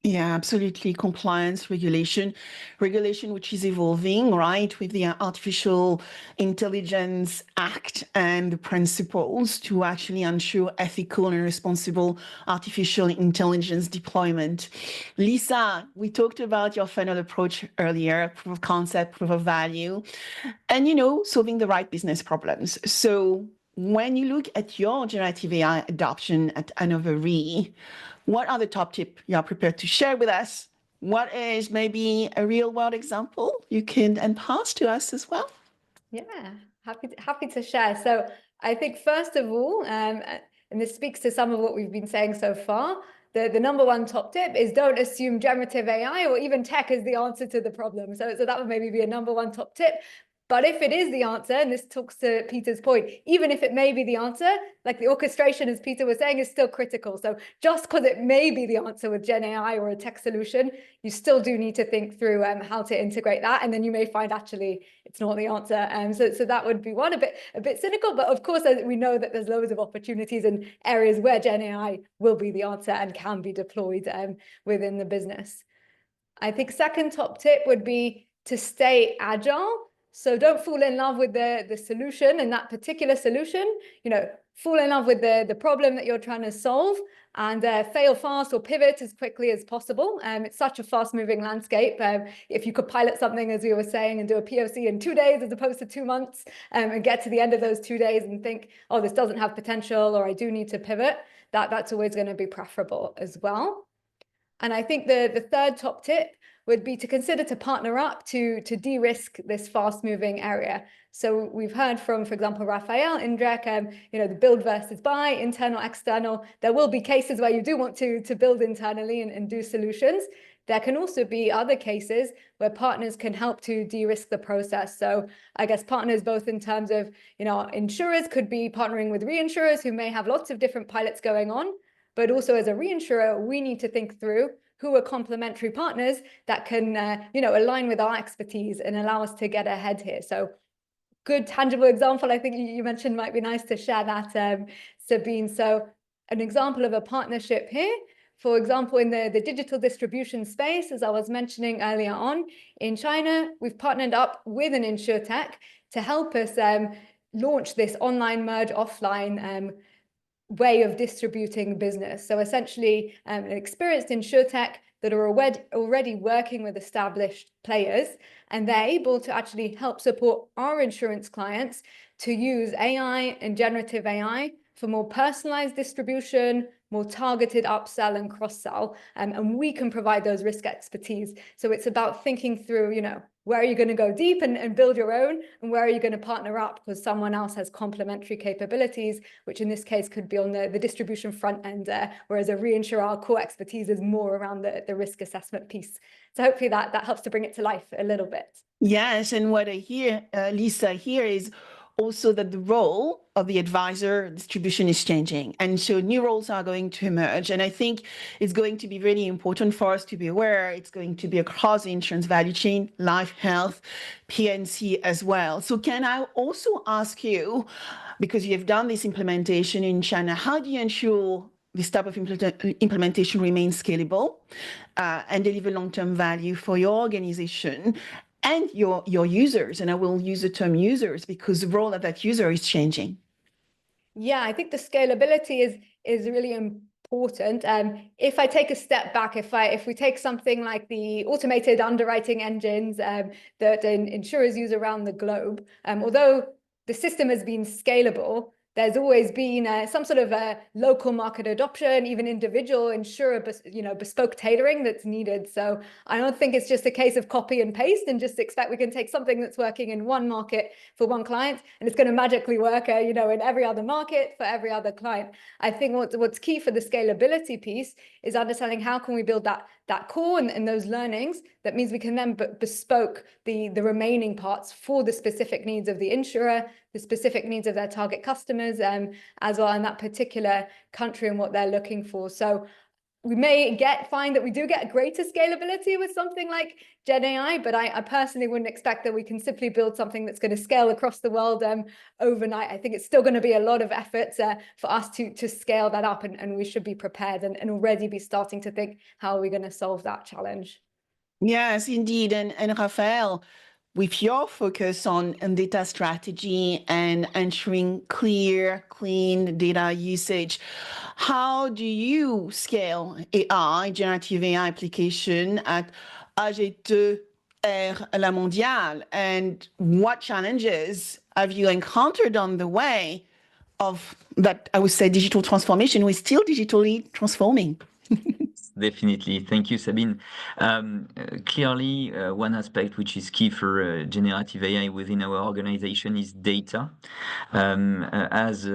Yeah, absolutely. Compliance, regulation which is evolving, right, with the Artificial Intelligence Act and the principles to actually ensure ethical and responsible artificial intelligence deployment. Lisa, we talked about your funnel approach earlier, proof of concept, proof of value, and, solving the right business problems. So when you look at your generative AI adoption at Hannover Re, what are the top tips you are prepared to share with us? What is maybe a real world example you can pass to us as well? Yeah, happy to share. So I think first of all, and this speaks to some of what we've been saying so far, the number one top tip is don't assume generative AI or even tech is the answer to the problem. So that would maybe be a number one top tip. But if it is the answer, and this talks to Peter's point, even if it may be the answer, like the orchestration, as Peter was saying, is still critical. So just because it may be the answer with GenAI or a tech solution, you still do need to think through how to integrate that. And then you may find actually it's not the answer. So that would be one, a bit cynical. But of course, we know that there's loads of opportunities and areas where GenAI will be the answer and can be deployed within the business. I think second top tip would be to stay agile. So don't fall in love with the solution and that particular solution, fall in love with the problem that you're trying to solve, and fail fast or pivot as quickly as possible. It's such a fast moving landscape. If you could pilot something, as we were saying, and do a POC in 2 days as opposed to 2 months, and get to the end of those 2 days and think, oh, this doesn't have potential, or I do need to pivot, that's always going to be preferable as well. And I think the third top tip would be to consider to partner up to de-risk this fast-moving area. So we've heard from, for example, Raphael, Indrek, the build versus buy, internal, external. There will be cases where you do want to build internally and do solutions. There can also be other cases where partners can help to de-risk the process. So I guess partners both in terms of, insurers could be partnering with reinsurers who may have lots of different pilots going on. But also as a reinsurer, we need to think through who are complementary partners that can, align with our expertise and allow us to get ahead here. So good tangible example, I think you mentioned might be nice to share that, Sabine. So an example of a partnership here, for example, in the digital distribution space, as I was mentioning earlier on, in China, we've partnered up with an insurtech to help us launch this online merge offline way of distributing business. So essentially an experienced insurtech that are already working with established players, and they're able to actually help support our insurance clients to use AI and generative AI for more personalized distribution, more targeted upsell and cross-sell, and we can provide those risk expertise. So it's about thinking through, where are you going to go deep and build your own, and where are you going to partner up because someone else has complementary capabilities, which in this case could be on the distribution front end, whereas a reinsurer, our core expertise is more around the risk assessment piece. So hopefully that helps to bring it to life a little bit. Yes, and what I hear, Lisa, here is also that the role of the advisor distribution is changing. And so new roles are going to emerge. And I think it's going to be really important for us to be aware. It's going to be across the insurance value chain, life, health, P&C as well. So can I also ask you, because you've done this implementation in China, how do you ensure this type of implementation remains scalable and deliver long-term value for your organization and your users? And I will use the term users because the role of that user is changing. Yeah, I think the scalability is really important. If I take a step back, if we take something like the automated underwriting engines that insurers use around the globe, although the system has been scalable, there's always been some sort of local market adoption, even individual insurer, bespoke tailoring that's needed. So I don't think it's just a case of copy and paste and just expect we can take something that's working in one market for one client and it's going to magically work, in every other market for every other client. I think what's key for the scalability piece is understanding how can we build that core and those learnings. That means we can then bespoke the remaining parts for the specific needs of the insurer, the specific needs of their target customers, as well in that particular country and what they're looking for. So we may find that we do get greater scalability with something like GenAI, but I personally wouldn't expect that we can simply build something that's going to scale across the world overnight. I think it's still going to be a lot of effort for us to scale that up, and we should be prepared and already be starting to think, how are we going to solve that challenge? Yes, indeed. And Raphael, with your focus on data strategy and ensuring clear, clean data usage, how do you scale AI, generative AI application at AG2R La Mondiale? And what challenges have you encountered on the way of that, I would say, digital transformation? We're still digitally transforming. Definitely. Thank you, Sabine. Clearly, one aspect which is key for generative AI within our organization is data. As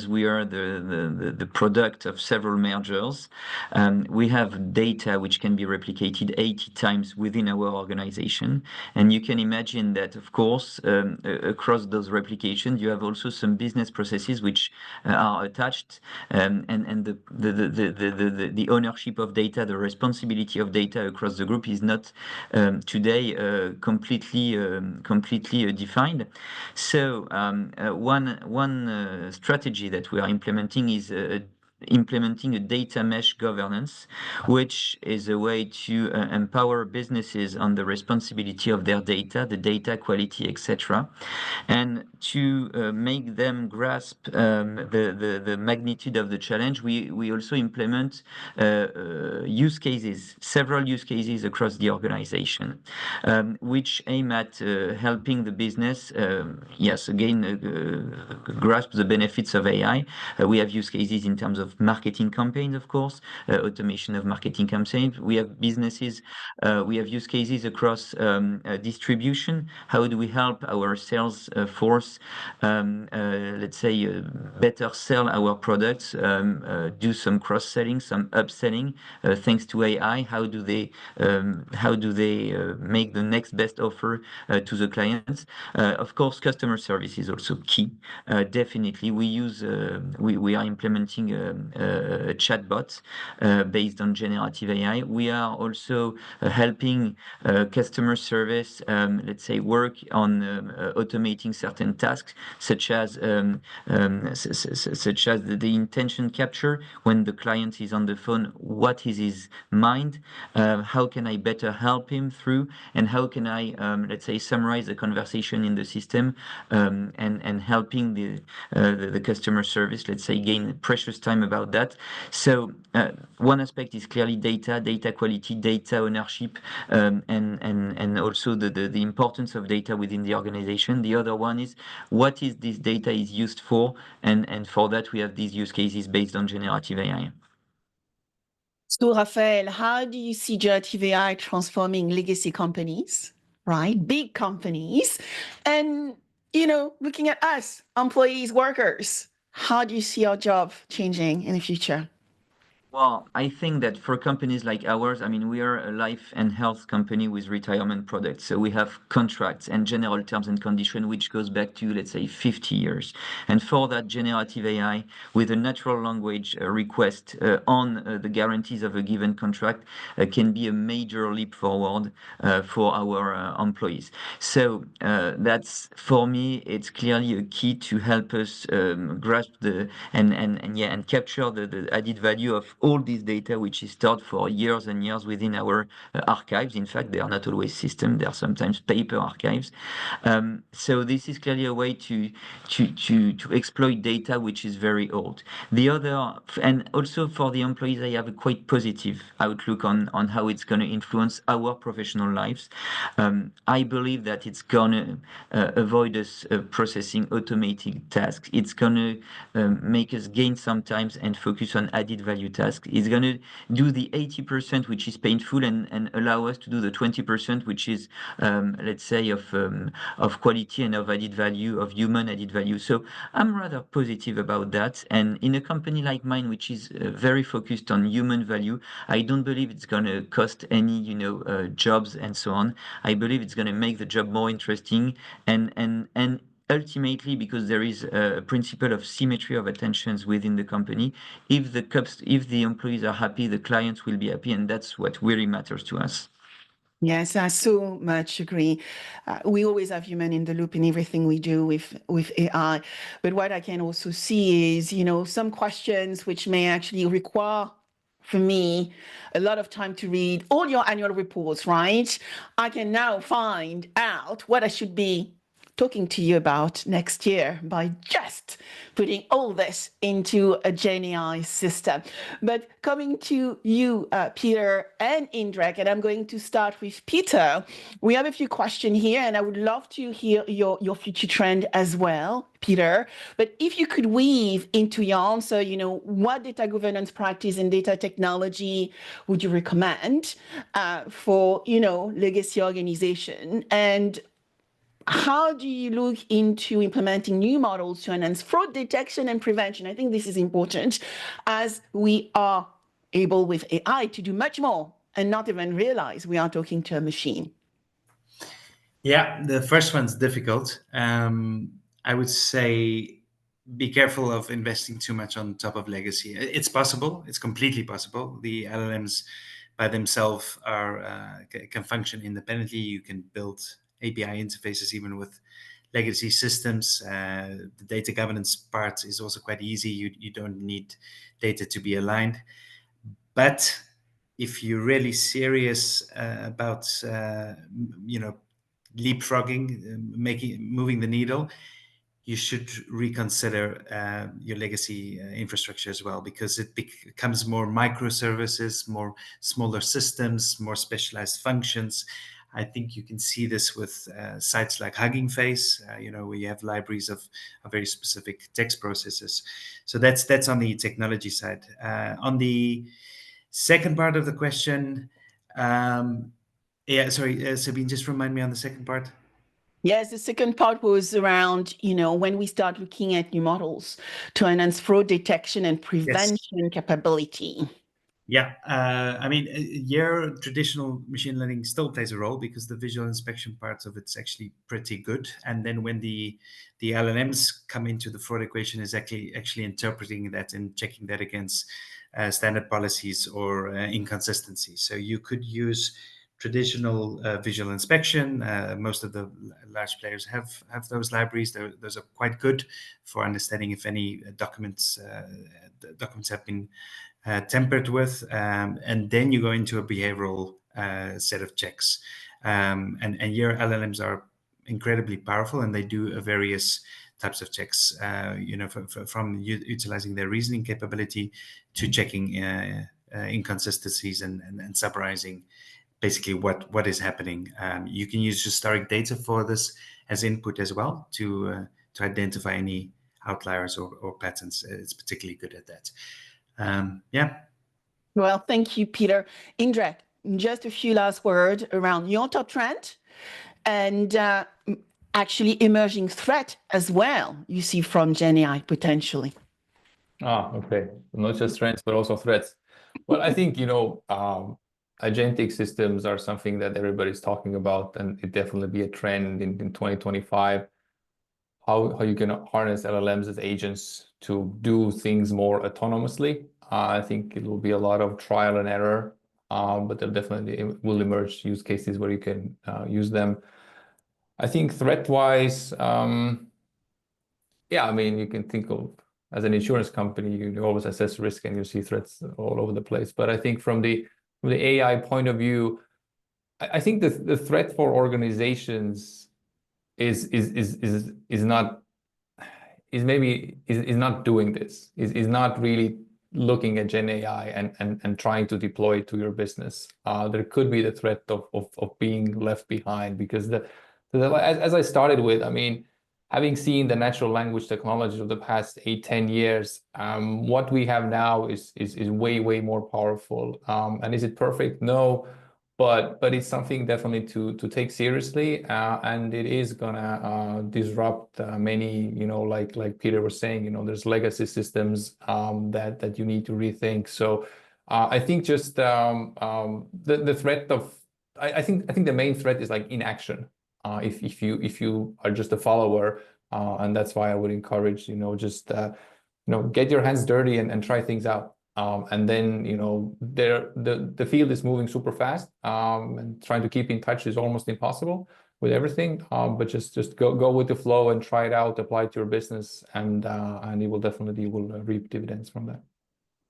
we are the product of several mergers, we have data which can be replicated 80 times within our organization. And you can imagine that, of course, across those replications, you have also some business processes which are attached, and the ownership of data, the responsibility of data across the group is not today completely defined. So one strategy that we are implementing is implementing a data mesh governance, which is a way to empower businesses on the responsibility of their data, the data quality, etc., and to make them grasp the magnitude of the challenge. We also implement use cases, several use cases across the organization, which aim at helping the business, grasp the benefits of AI. We have use cases in terms of marketing campaigns, of course, automation of marketing campaigns. We have businesses, we have use cases across distribution. How do we help our sales force, let's say, better sell our products, do some cross-selling, some upselling, thanks to AI? How do they make the next best offer to the clients? Of course, customer service is also key. Definitely, we are implementing a chatbot based on generative AI. We are also helping customer service, let's say, work on automating certain tasks, such as the intention capture. When the client is on the phone, what is his mind? How can I better help him through? And how can I, let's say, summarize the conversation in the system, and helping the customer service, let's say, gain precious time about that. So one aspect is clearly data quality, data ownership, and also the importance of data within the organization. The other one is what is this data is used for, and for that we have these use cases based on generative AI. So, Raphael, how do you see generative AI transforming legacy companies, right? Big companies, and, looking at us, employees, workers, how do you see our job changing in the future? Well, I think that for companies like ours, I mean, we are a life and health company with retirement products. So we have contracts and general terms and conditions, which goes back to, let's say, 50 years. And for that, generative AI with a natural language request on the guarantees of a given contract can be a major leap forward for our employees. So that's, for me, it's clearly a key to help us grasp and capture the added value of all this data, which is stored for years and years within our archives. In fact, they are not always systems; they are sometimes paper archives. So this is clearly a way to exploit data which is very old. The other, and also for the employees, I have a quite positive outlook on how it's going to influence our professional lives. I believe that it's going to avoid us processing automated tasks. It's going to make us gain some time and focus on added value tasks. It's going to do the 80% which is painful and allow us to do the 20% which is, let's say, of quality and of added value, of human added value. So I'm rather positive about that. And in a company like mine, which is very focused on human value, I don't believe it's going to cost any, jobs and so on. I believe it's going to make the job more interesting and ultimately, because there is a principle of symmetry of attentions within the company, if the employees are happy, the clients will be happy, and that's what really matters to us. Yes, I so much agree. We always have human in the loop in everything we do with AI. But what I can also see is, some questions which may actually require, for me, a lot of time to read all your annual reports, right? I can now find out what I should be talking to you about next year by just putting all this into a GenAI system. But coming to you, Peter and Indrek, and I'm going to start with Peter. We have a few questions here, and I would love to hear your future trend as well, Peter. But if you could weave into your answer, what data governance practice and data technology would you recommend for, legacy organization? And how do you look into implementing new models to enhance fraud detection and prevention? I think this is important, as we are able with AI to do much more and not even realize we are talking to a machine. Yeah, the first one's difficult. I would say be careful of investing too much on top of legacy. It's possible. It's completely possible. The LLMs by themselves can function independently. You can build API interfaces even with legacy systems. The data governance part is also quite easy. You don't need data to be aligned. But if you're really serious about leapfrogging, moving the needle, you should reconsider your legacy infrastructure as well, because it becomes more microservices, more smaller systems, more specialized functions. I think you can see this with sites like Hugging Face, where you have libraries of very specific text processes. So that's on the technology side. On the second part of the question, Sabine, just remind me on the second part. Yes, the second part was around, when we start looking at new models to enhance fraud detection and prevention capability. Yeah, your traditional machine learning still plays a role because the visual inspection parts of it's actually pretty good. And then when the LLMs come into the fraud equation, is actually interpreting that and checking that against standard policies or inconsistencies. So you could use traditional visual inspection. Most of the large players have those libraries. Those are quite good for understanding if any documents have been tempered with, and then you go into a behavioral set of checks. And your LLMs are incredibly powerful, and they do various types of checks, from utilizing their reasoning capability to checking inconsistencies and summarizing basically what is happening. You can use historic data for this as input as well to identify any outliers or patterns. It's particularly good at that. Yeah. Well, thank you, Peter. Indrek, just a few last words around your top trend and actually emerging threat as well you see from GenAI potentially. Okay. Not just trends, but also threats. Well, I think, agentic systems are something that everybody's talking about, and it definitely be a trend in 2025. How you can harness LLMs as agents to do things more autonomously. I think it will be a lot of trial and error, but there definitely will emerge use cases where you can use them. I think threat-wise, yeah, I mean, you can think of as an insurance company, you always assess risk and you see threats all over the place. But I think from the AI point of view, I think the threat for organizations is not doing this, is not really looking at Gen AI and trying to deploy it to your business. There could be the threat of being left behind, because as I started with, I mean, having seen the natural language technology of the past 8-10 years, what we have now is way more powerful. And is it perfect? No. But it's something definitely to take seriously, and it is gonna disrupt many, like Peter was saying, there's legacy systems that you need to rethink. So I think just the threat of I think the main threat is like inaction. If you are just a follower, and that's why I would encourage just get your hands dirty and try things out. And then the field is moving super fast, and trying to keep in touch is almost impossible with everything. But just go with the flow and try it out, apply it to your business, and it will definitely reap dividends from that.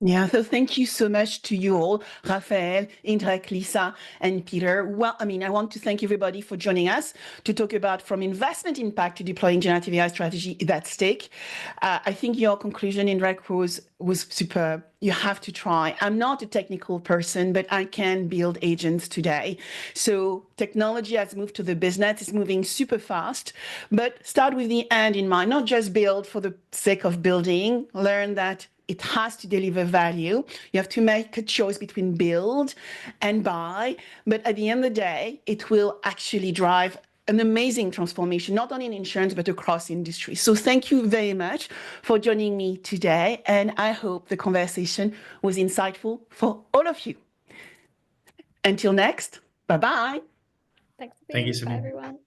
Yeah, so thank you so much to you all, Raphael, Indrek, Lisa, and Peter. Well, I mean, I want to thank everybody for joining us to talk about from investment impact to deploying generative AI strategy at stake. I think your conclusion, Indrek, was superb. You have to try. I'm not a technical person, but I can build agents today. So technology has moved to the business. It's moving super fast, but start with the end in mind, not just build for the sake of building. Learn that it has to deliver value. You have to make a choice between build and buy. But at the end of the day, it will actually drive an amazing transformation, not only in insurance, but across industry. So thank you very much for joining me today. And I hope the conversation was insightful for all of you. Until next, bye-bye. Thanks, Thank you, Sabine. Sabine. Bye, everyone.